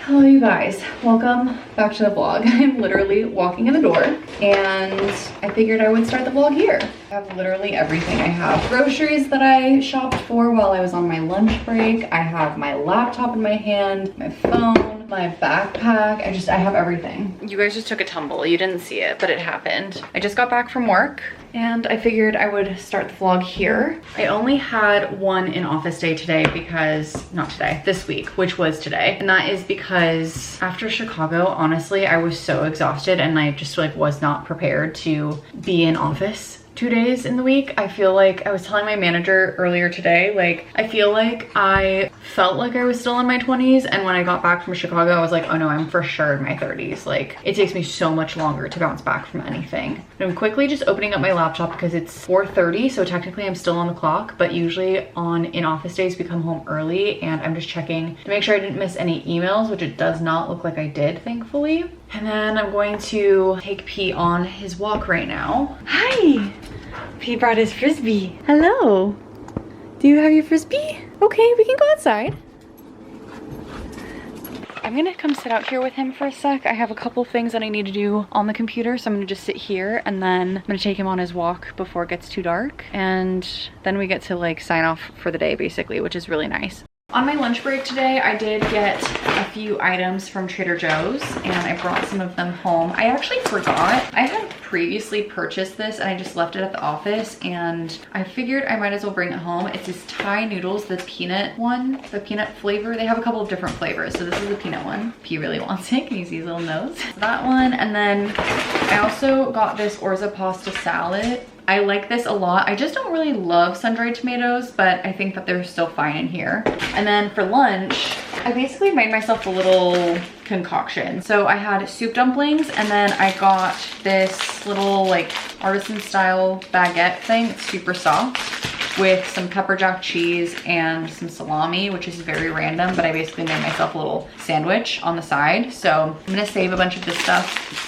Hello you guys, welcome back to the vlog. I'm literally walking in the door and I figured I would start the vlog here. I have literally everything. I have groceries that I shopped for while I was on my lunch break. I have my laptop in my hand, my phone, my backpack. I have everything. You guys just took a tumble. You didn't see it, but it happened. I just got back from work and I figured I would start the vlog here. I only had one in-office day today because, not today, this week, which was today. And that is because after Chicago, honestly, I was so exhausted and I just like was not prepared to be in office 2 days in the week. I feel like I was telling my manager earlier today, like I feel like I felt like I was still in my 20s, and when I got back from Chicago I was like, oh no, I'm for sure in my 30s. Like it takes me so much longer to bounce back from anything. I'm quickly just opening up my laptop because it's 4:30, so technically I'm still on the clock, but usually on in-office days we come home early, and I'm just checking to make sure I didn't miss any emails, which it does not look like I did, thankfully. And then I'm going to take P on his walk right now. Hi! P brought his Frisbee. Hello. Do you have your Frisbee? Okay, we can go outside. I'm gonna come sit out here with him for a sec. I have a couple things that I need to do on the computer, so I'm gonna just sit here and then I'm gonna take him on his walk before it gets too dark. And then we get to like sign off for the day basically, which is really nice. On my lunch break today, I did get a few items from Trader Joe's and I brought some of them home. I actually forgot. I had previously purchased this and I just left it at the office, and I figured I might as well bring it home. It's this Thai noodles, the peanut one, the peanut flavor. They have a couple of different flavors. So this is the peanut one. P really wants it. Can you see his little nose? So that one. And then I also got this orza pasta salad. I like this a lot. I just don't really love sun-dried tomatoes, but I think that they're still fine in here. And then for lunch, I basically made myself a little concoction. So I had soup dumplings, and then I got this little like artisan style baguette thing. It's super soft with some pepper jack cheese and some salami, which is very random, but I basically made myself a little sandwich on the side. So I'm gonna save a bunch of this stuff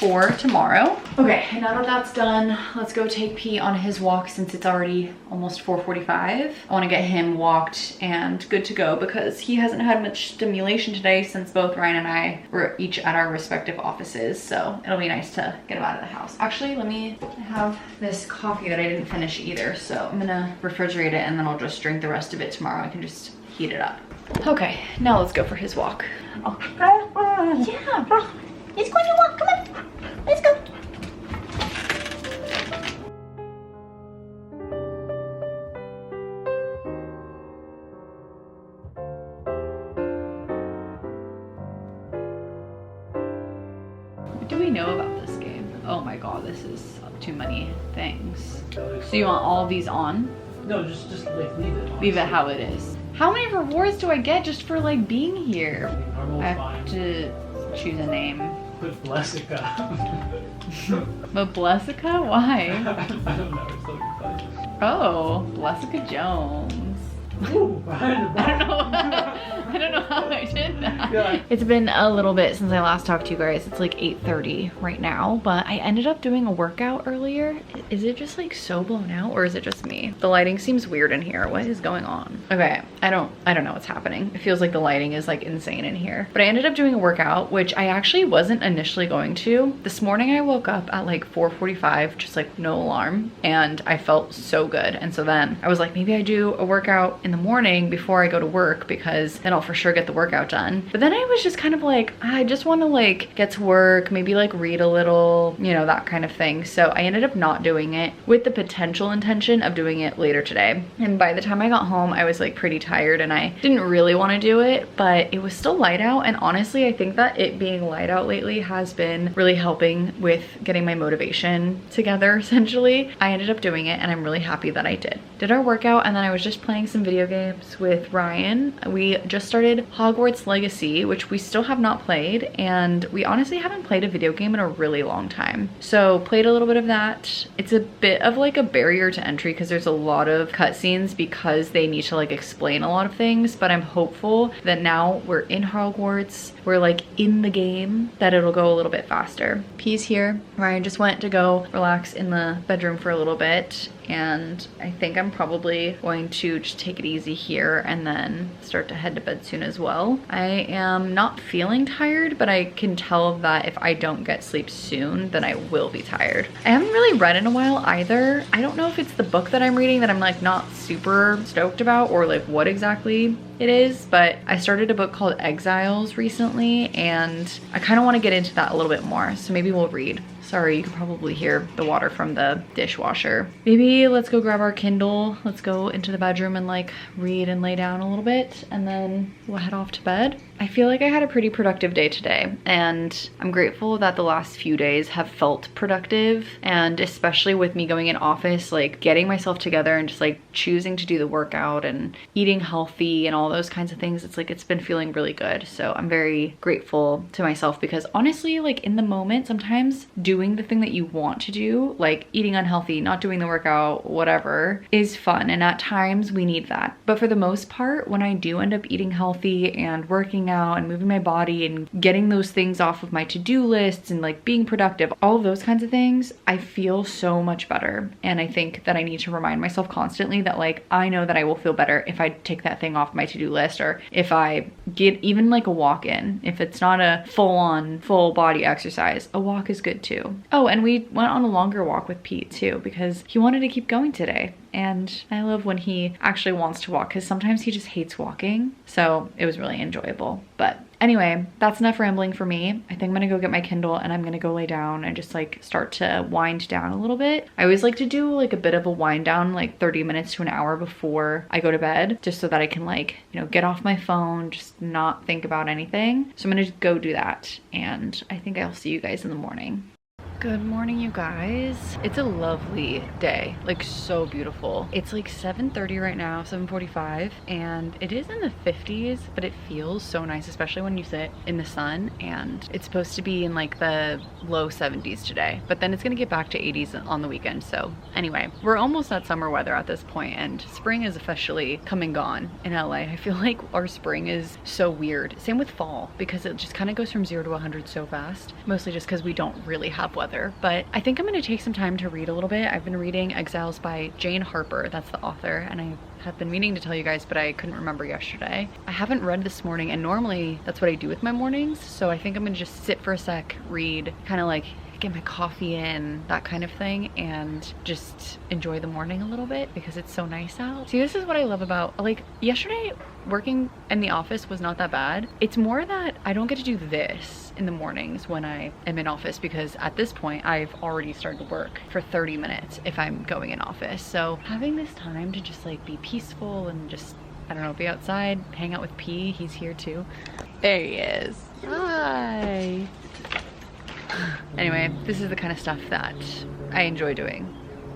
for tomorrow. Okay, now that that's done, let's go take P on his walk since it's already almost 4:45. I want to get him walked and good to go because he hasn't had much stimulation today since both Ryan and I were each at our respective offices, so it'll be nice to get him out of the house. Actually, let me have this coffee that I didn't finish either, so I'm gonna refrigerate it and then I'll just drink the rest of it tomorrow. I can just heat it up. Okay, now let's go for his walk. Oh. Yeah, he's going to walk. Come on. Let's go. What do we know about this game? Oh my god, this is too many things. So you want all of these on? No, just like leave it. Honestly. Leave it how it is. How many rewards do I get just for like being here? I have to choose a name. Put Blessica. But Blessica? Why? I don't know, it's so funny. Oh, Blessica Jones. Ooh, I don't know how I did that. Yeah. It's been a little bit since I last talked to you guys. It's like 8:30 right now, but I ended up doing a workout earlier. Is it just like so blown out, or is it just me? The lighting seems weird in here. What is going on? Okay, I don't know what's happening. It feels like the lighting is like insane in here. But I ended up doing a workout, which I actually wasn't initially going to. This morning I woke up at like 4:45, just like no alarm, and I felt so good. And so then I was like, maybe I do a workout in the morning before I go to work because then I'll for sure get the workout done. But then I was just kind of like, I just want to like get to work, maybe like read a little, you know, that kind of thing. So I ended up not doing it with the potential intention of doing it later today. And by the time I got home, I was like pretty tired and I didn't really want to do it, but it was still light out. And honestly, I think that it being light out lately has been really helping with getting my motivation together, essentially. I ended up doing it and I'm really happy that I did our workout, and then I was just playing some video games with Ryan. We just started Hogwarts Legacy, which we still have not played, and we honestly haven't played a video game in a really long time. So played a little bit of that. It's a bit of like a barrier to entry because there's a lot of cutscenes because they need to like explain a lot of things, but I'm hopeful that now we're in Hogwarts, we're like in the game, that it'll go a little bit faster. P's here. Ryan just went to go relax in the bedroom for a little bit, and I think I'm probably going to just take it easy here and then start to head to bed soon as well. I am not feeling tired, but I can tell that if I don't get sleep soon, then I will be tired. I haven't really read in a while either. I don't know if it's the book that I'm reading that I'm like not super stoked about, or like what exactly it is, but I started a book called Exiles recently, and I kind of want to get into that a little bit more, so maybe we'll read. Sorry, you can probably hear the water from the dishwasher. Maybe let's go grab our Kindle. Let's go into the bedroom and like read and lay down a little bit, and then we'll head off to bed. I feel like I had a pretty productive day today, and I'm grateful that the last few days have felt productive, and especially with me going in office, like getting myself together and just like choosing to do the workout and eating healthy and all those kinds of things. It's like it's been feeling really good. So I'm very grateful to myself, because honestly, like in the moment, sometimes doing the thing that you want to do, like eating unhealthy, not doing the workout, whatever, is fun, and at times we need that. But for the most part, when I do end up eating healthy and working out and moving my body and getting those things off of my to-do lists and like being productive, all of those kinds of things, I feel so much better. And I think that I need to remind myself constantly that like I know that I will feel better if I take that thing off my to-do list, or if I get even like a walk in. If it's not a full-on full body exercise, a walk is good too. Oh, and we went on a longer walk with Pete too, because he wanted to keep going today. And I love when he actually wants to walk, because sometimes he just hates walking. So it was really enjoyable. But anyway, that's enough rambling for me. I think I'm gonna go get my Kindle and I'm gonna go lay down and just like start to wind down a little bit. I always like to do like a bit of a wind down, like 30 minutes to an hour before I go to bed, just so that I can like, you know, get off my phone, just not think about anything. So I'm gonna go do that, and I think I'll see you guys in the morning. Good morning, you guys. It's a lovely day, like so beautiful. It's like 7:30 right now, 7:45, and it is in the 50s, but it feels so nice, especially when you sit in the sun. And it's supposed to be in like the low 70s today, but then it's gonna get back to 80s on the weekend. So anyway, we're almost at summer weather at this point, and spring is officially come and gone in LA. I feel like our spring is so weird. Same with fall, because it just kind of goes from 0 to 100 so fast, mostly just because we don't really have weather. But I think I'm going to take some time to read a little bit. I've been reading Exiles by Jane Harper. That's the author, and I have been meaning to tell you guys, but I couldn't remember yesterday. I haven't read this morning, and normally that's what I do with my mornings. So I think I'm gonna just sit for a sec, read, kind of like get my coffee in, that kind of thing, and just enjoy the morning a little bit, because it's so nice out. See, this is what I love about, like, yesterday working in the office was not that bad. It's more that I don't get to do this in the mornings when I am in office, because at this point I've already started to work for 30 minutes if I'm going in office. So having this time to just like be peaceful and just, I don't know, be outside, hang out with P, he's here too. There he is. Hi. Anyway, this is the kind of stuff that I enjoy doing,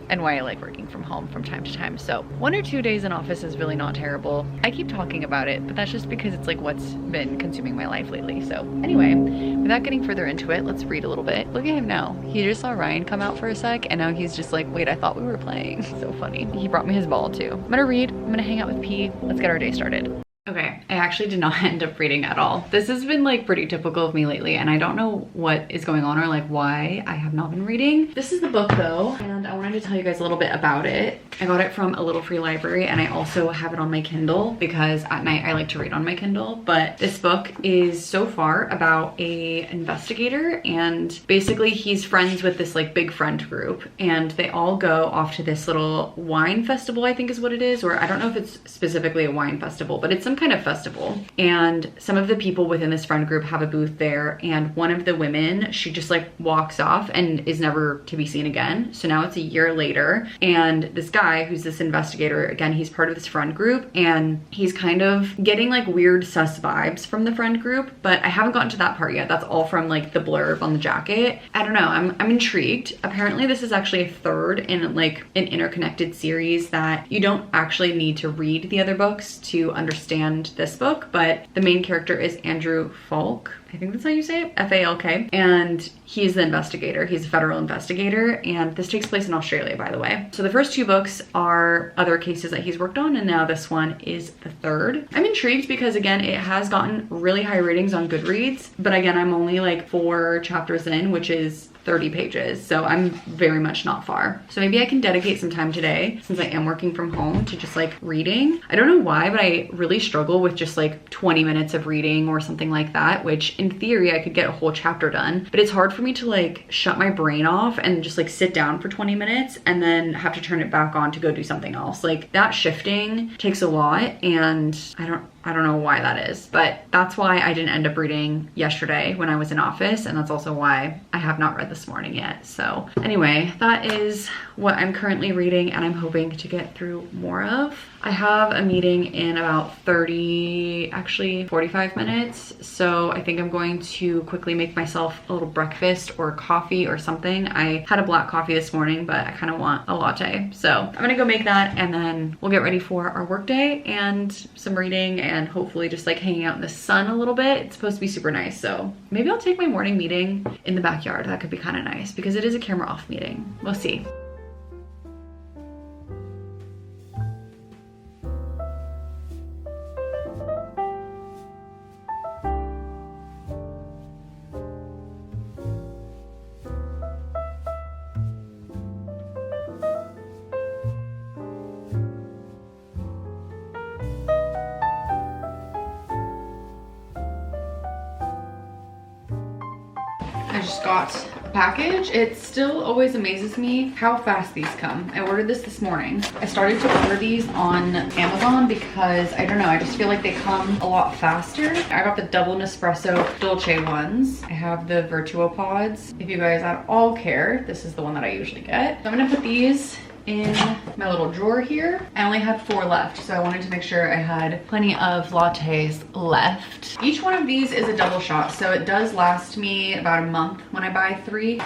and why I like working from home from time to time. So 1 or 2 days in office is really not terrible. I keep talking about it, but that's just because it's like what's been consuming my life lately. So anyway, without getting further into it, let's read a little bit. Look at him now. He just saw Ryan come out for a sec, and now he's just like, wait, I thought we were playing. So funny. He brought me his ball too. I'm gonna read, I'm gonna hang out with P. Let's get our day started. Okay, I actually did not end up reading at all. This has been like pretty typical of me lately, and I don't know what is going on or like why I have not been reading. This is the book though, and I wanted to tell you guys a little bit about it. I got it from a little free library, and I also have it on my Kindle because at night I like to read on my Kindle. But this book is so far about a investigator, and basically he's friends with this like big friend group, and they all go off to this little wine festival, I think is what it is, or I don't know if it's specifically a wine festival, but it's some kind of festival. And some of the people within this friend group have a booth there, and one of the women, she just like walks off and is never to be seen again. So now it's a year later, and this guy who's this investigator, again, he's part of this friend group, and he's kind of getting like weird sus vibes from the friend group, but I haven't gotten to that part yet. That's all from like the blurb on the jacket. I don't know, I'm intrigued. Apparently this is actually a third in like an interconnected series that you don't actually need to read the other books to understand this book, but the main character is Andrew Falk. I think that's how you say it, F-A-L-K. And he's the investigator. He's a federal investigator, and this takes place in Australia, by the way. So the first 2 books are other cases that he's worked on, and now this one is the third. I'm intrigued because, again, it has gotten really high ratings on Goodreads, but again, I'm only like 4 chapters in, which is 30 pages. So I'm very much not far. So maybe I can dedicate some time today, since I am working from home, to just like reading. I don't know why, but I really struggle with just like 20 minutes of reading or something like that, which in theory I could get a whole chapter done, but it's hard for me to like shut my brain off and just like sit down for 20 minutes and then have to turn it back on to go do something else. Like that shifting takes a lot, and I don't know why that is, but that's why I didn't end up reading yesterday when I was in office, and that's also why I have not read this morning yet. So anyway, that is what I'm currently reading, and I'm hoping to get through more of. I have a meeting in about 45 minutes, so I think I'm going to quickly make myself a little breakfast or coffee or something. I had a black coffee this morning, but I kind of want a latte, so I'm gonna go make that, and then we'll get ready for our work day and some reading, and hopefully just like hanging out in the sun a little bit. It's supposed to be super nice, so maybe I'll take my morning meeting in the backyard. That could be kind of nice because it is a camera off meeting. We'll see. I just got a package. It still always amazes me how fast these come. I ordered this morning. I started to order these on Amazon because I don't know, I just feel like they come a lot faster. I got the double Nespresso Dolce ones. I have the Virtuo Pods. If you guys at all care, this is the one that I usually get. So I'm gonna put these in my little drawer here. I only had 4 left, so I wanted to make sure I had plenty of lattes left. Each one of these is a double shot, so it does last me about a month when I buy 3.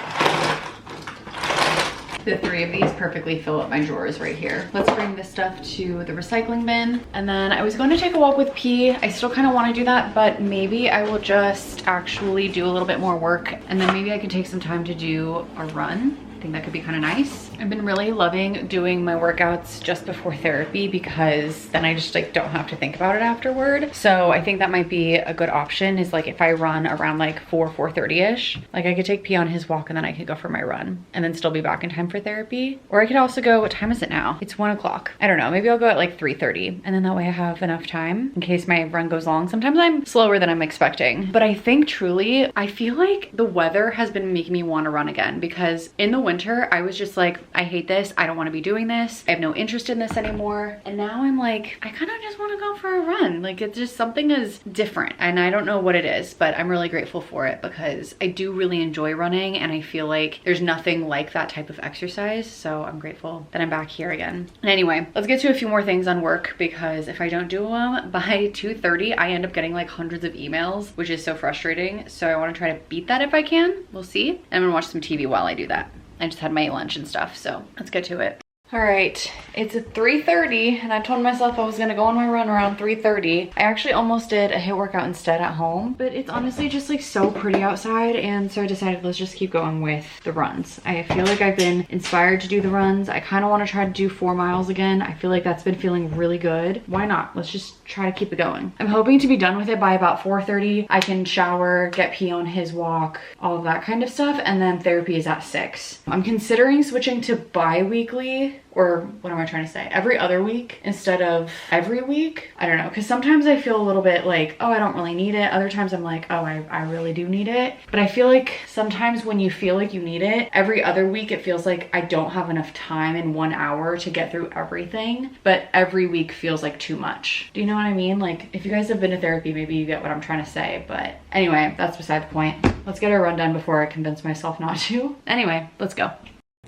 The 3 of these perfectly fill up my drawers right here. Let's bring this stuff to the recycling bin. And then I was going to take a walk with P. I still kind of want to do that, but maybe I will just actually do a little bit more work, and then maybe I can take some time to do a run. I think that could be kind of nice. I've been really loving doing my workouts just before therapy because then I just like don't have to think about it afterward. So I think that might be a good option, is like if I run around like 4:30ish, like I could take P on his walk and then I could go for my run and then still be back in time for therapy. Or I could also go, what time is it now? It's 1 o'clock. I don't know, maybe I'll go at like 3:30, and then that way I have enough time in case my run goes long. Sometimes I'm slower than I'm expecting, but I think truly, I feel like the weather has been making me want to run again, because in the winter I was just like, I hate this, I don't want to be doing this, I have no interest in this anymore. And now I'm like, I kind of just want to go for a run. Like it's just something is different, and I don't know what it is, but I'm really grateful for it because I do really enjoy running, and I feel like there's nothing like that type of exercise. So I'm grateful that I'm back here again. And anyway, let's get to a few more things on work, because if I don't do them by 2:30, I end up getting like hundreds of emails, which is so frustrating. So I want to try to beat that if I can. We'll see. And I'm gonna watch some TV while I do that. I just had my lunch and stuff, so let's get to it. All right, it's 3:30, and I told myself I was gonna go on my run around 3:30. I actually almost did a HIIT workout instead at home, but it's honestly just like so pretty outside, and so I decided let's just keep going with the runs. I feel like I've been inspired to do the runs. I kind of want to try to do 4 miles again. I feel like that's been feeling really good. Why not? Let's just try to keep it going. I'm hoping to be done with it by about 4:30. I can shower, get P on his walk, all of that kind of stuff, and then therapy is at 6. I'm considering switching to bi-weekly, or what am I trying to say? Every other week instead of every week. I don't know, because sometimes I feel a little bit like, oh, I don't really need it. Other times I'm like, oh, I really do need it. But I feel like sometimes when you feel like you need it, every other week it feels like I don't have enough time in 1 hour to get through everything. But every week feels like too much. Do you know what I mean? Like if you guys have been to therapy, maybe you get what I'm trying to say. But anyway, that's beside the point. Let's get our run done before I convince myself not to. Anyway, let's go.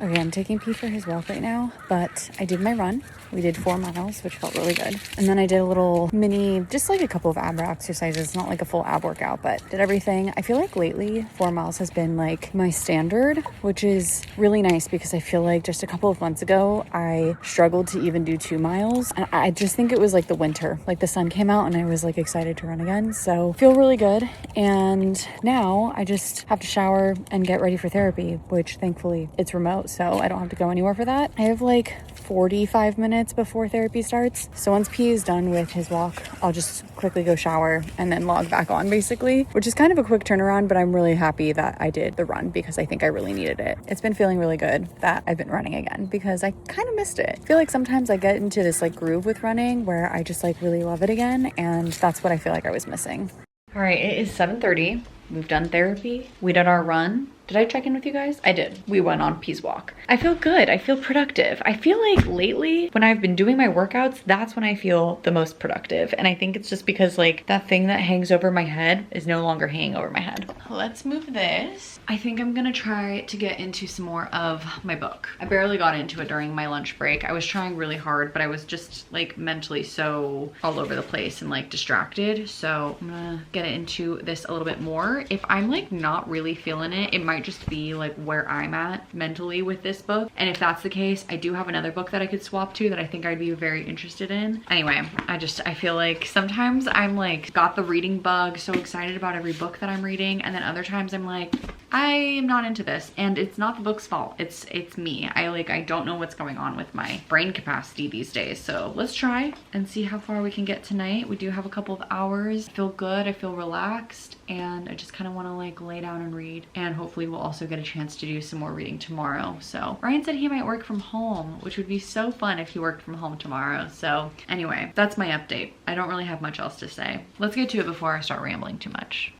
Okay, I'm taking P for his walk right now, but I did my run. We did 4 miles, which felt really good. And then I did a little mini, just like a couple of ab exercises, not like a full ab workout, but did everything. I feel like lately 4 miles has been like my standard, which is really nice because I feel like just a couple of months ago, I struggled to even do 2 miles. And I just think it was like the winter, like the sun came out and I was like excited to run again. So feel really good. And now I just have to shower and get ready for therapy, which thankfully it's remote, so I don't have to go anywhere for that. I have like 45 minutes before therapy starts. So once P is done with his walk, I'll just quickly go shower and then log back on basically, which is kind of a quick turnaround, but I'm really happy that I did the run because I think I really needed it. It's been feeling really good that I've been running again because I kind of missed it. I feel like sometimes I get into this like groove with running where I just like really love it again, and that's what I feel like I was missing. All right, it is 7:30. We've done therapy. We did our run. Did I check in with you guys? I did. We went on P's walk. I feel good. I feel productive. I feel like lately when I've been doing my workouts, that's when I feel the most productive. And I think it's just because like that thing that hangs over my head is no longer hanging over my head. Let's move this. I think I'm gonna try to get into some more of my book. I barely got into it during my lunch break. I was trying really hard, but I was just like mentally so all over the place and like distracted. So I'm gonna get into this a little bit more. If I'm like not really feeling it, it might just be like where I'm at mentally with this book. And if that's the case, I do have another book that I could swap to that I think I'd be very interested in. Anyway, I feel like sometimes I'm like got the reading bug, so excited about every book that I'm reading, and then other times I'm like, I am not into this, and it's not the book's fault. It's me. I don't know what's going on with my brain capacity these days. So let's try and see how far we can get tonight. We do have a couple of hours. I feel good. I feel relaxed, and I just kind of want to like lay down and read, and hopefully we'll also get a chance to do some more reading tomorrow. So Ryan said he might work from home, which would be so fun if he worked from home tomorrow. So anyway, that's my update. I don't really have much else to say. Let's get to it before I start rambling too much.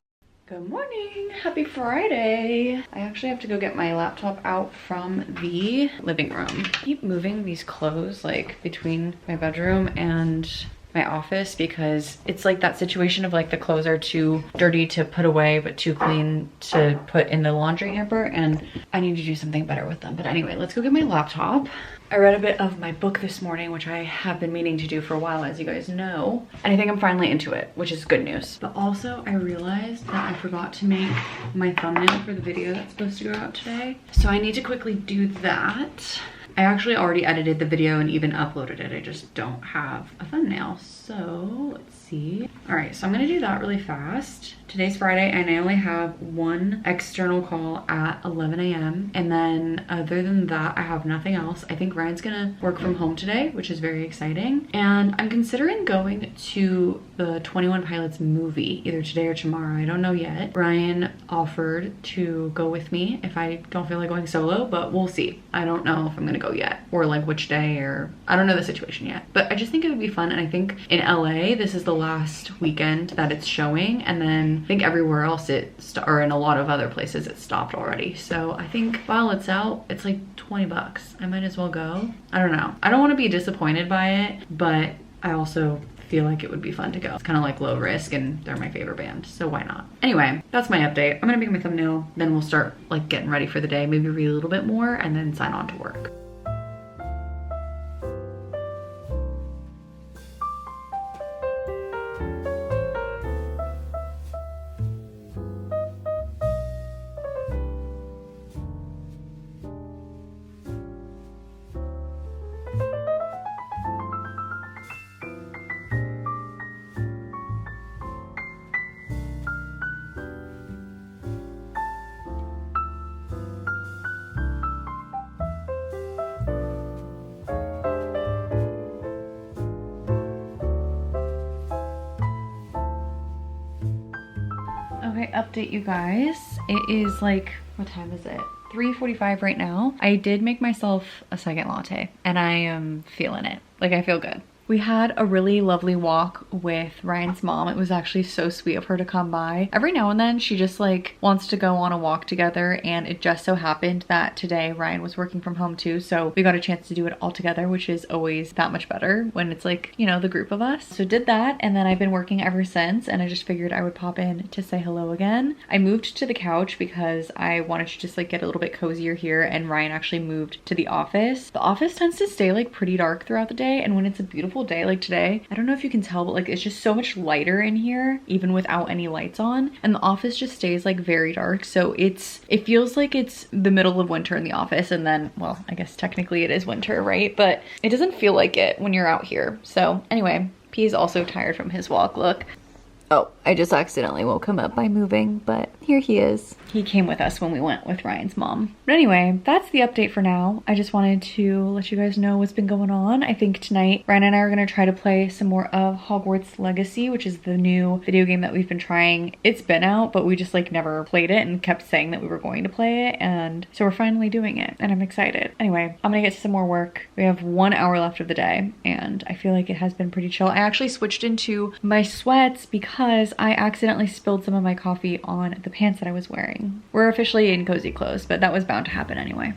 Good morning, happy Friday. I actually have to go get my laptop out from the living room. I keep moving these clothes like between my bedroom and my office because it's like that situation of like the clothes are too dirty to put away but too clean to put in the laundry hamper, and I need to do something better with them. But anyway, let's go get my laptop. I read a bit of my book this morning, which I have been meaning to do for a while, as you guys know, and I think I'm finally into it, which is good news. But also I realized that I forgot to make my thumbnail for the video that's supposed to go out today, so I need to quickly do that. I actually already edited the video and even uploaded it. I just don't have a thumbnail. So let's see. All right, so I'm gonna do that really fast. Today's Friday and I only have one external call at 11 a.m. And then other than that, I have nothing else. I think Ryan's gonna work from home today, which is very exciting. And I'm considering going to the 21 Pilots movie either today or tomorrow. I don't know yet. Ryan offered to go with me if I don't feel like going solo, but we'll see. I don't know if I'm gonna go yet or like which day, or I don't know the situation yet. But I just think it would be fun, and I think in LA this is the last weekend that it's showing, and then I think everywhere else or in a lot of other places it stopped already. So I think while it's out, it's like 20 bucks. I might as well go. I don't know. I don't want to be disappointed by it, but I also feel like it would be fun to go. It's kind of like low risk and they're my favorite band, so why not? Anyway, that's my update. I'm gonna make my thumbnail, then we'll start like getting ready for the day, maybe read a little bit more and then sign on to work. Okay, update you guys. It is like, what time is it? 3:45 right now. I did make myself a second latte and I am feeling it. Like, I feel good. We had a really lovely walk with Ryan's mom. It was actually so sweet of her to come by. Every now and then she just like wants to go on a walk together, and it just so happened that today Ryan was working from home too, so we got a chance to do it all together, which is always that much better when it's like, you know, the group of us. So did that, and then I've been working ever since, and I just figured I would pop in to say hello again. I moved to the couch because I wanted to just like get a little bit cozier here, and Ryan actually moved to the office. The office tends to stay like pretty dark throughout the day, and when it's a beautiful day like today, I don't know if you can tell, but like it's just so much lighter in here even without any lights on, and the office just stays like very dark, so it feels like it's the middle of winter in the office, and then, well, I guess technically it is winter, right? But it doesn't feel like it when you're out here. So anyway, P is also tired from his walk. Look. Oh, I just accidentally woke him up by moving, but here he is. He came with us when we went with Ryan's mom. But anyway, that's the update for now. I just wanted to let you guys know what's been going on. I think tonight, Ryan and I are gonna try to play some more of Hogwarts Legacy, which is the new video game that we've been trying. It's been out, but we just like never played it and kept saying that we were going to play it. And so we're finally doing it and I'm excited. Anyway, I'm gonna get to some more work. We have 1 hour left of the day and I feel like it has been pretty chill. I actually switched into my sweats because I accidentally spilled some of my coffee on the pants that I was wearing. We're officially in cozy clothes, but that was bound to happen anyway.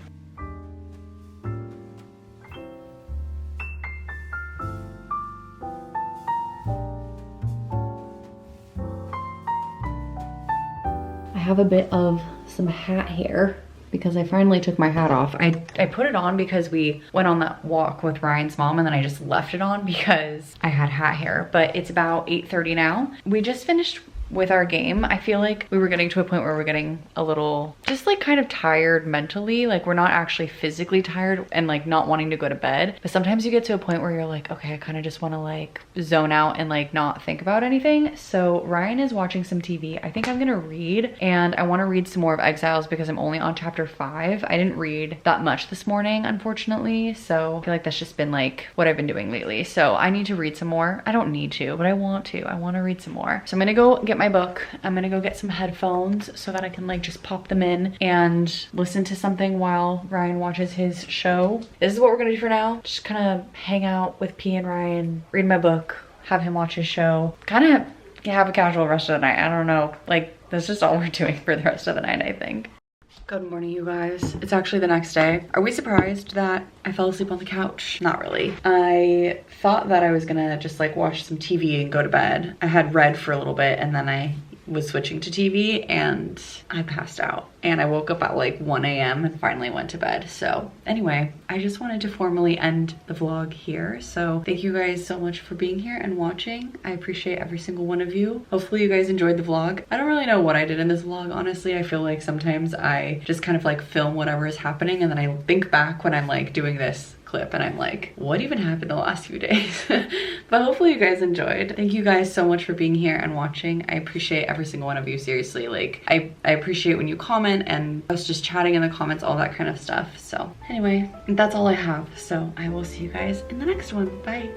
I have a bit of some hat hair because I finally took my hat off. I put it on because we went on that walk with Ryan's mom and then I just left it on because I had hat hair, but it's about 8:30 now. We just finished with our game. I feel like we were getting to a point where we're getting a little just like kind of tired mentally. Like we're not actually physically tired and like not wanting to go to bed, but sometimes you get to a point where you're like, okay, I kind of just want to like zone out and like not think about anything. So Ryan is watching some TV. I think I'm gonna read, and I want to read some more of Exiles because I'm only on chapter 5. I didn't read that much this morning, unfortunately, so I feel like that's just been like what I've been doing lately. So I need to read some more. I don't need to, but I want to. I want to read some more. So I'm gonna go get my book. I'm gonna go get some headphones so that I can like just pop them in and listen to something while Ryan watches his show. This is what we're gonna do for now. Just kind of hang out with P and Ryan, read my book, have him watch his show, kind of have a casual rest of the night. I don't know, like that's just all we're doing for the rest of the night, I think. Good morning, you guys. It's actually the next day. Are we surprised that I fell asleep on the couch? Not really. I thought that I was gonna just like watch some TV and go to bed. I had read for a little bit and then I was switching to TV and I passed out. And I woke up at like 1 a.m. and finally went to bed. So anyway, I just wanted to formally end the vlog here. So thank you guys so much for being here and watching. I appreciate every single one of you. Hopefully you guys enjoyed the vlog. I don't really know what I did in this vlog, honestly. I feel like sometimes I just kind of like film whatever is happening and then I think back when I'm like doing this clip and I'm like, what even happened the last few days? But hopefully you guys enjoyed. Thank you guys so much for being here and watching. I appreciate every single one of you, seriously. Like I appreciate when you comment and us just chatting in the comments, all that kind of stuff. So anyway, that's all I have. So I will see you guys in the next one. Bye.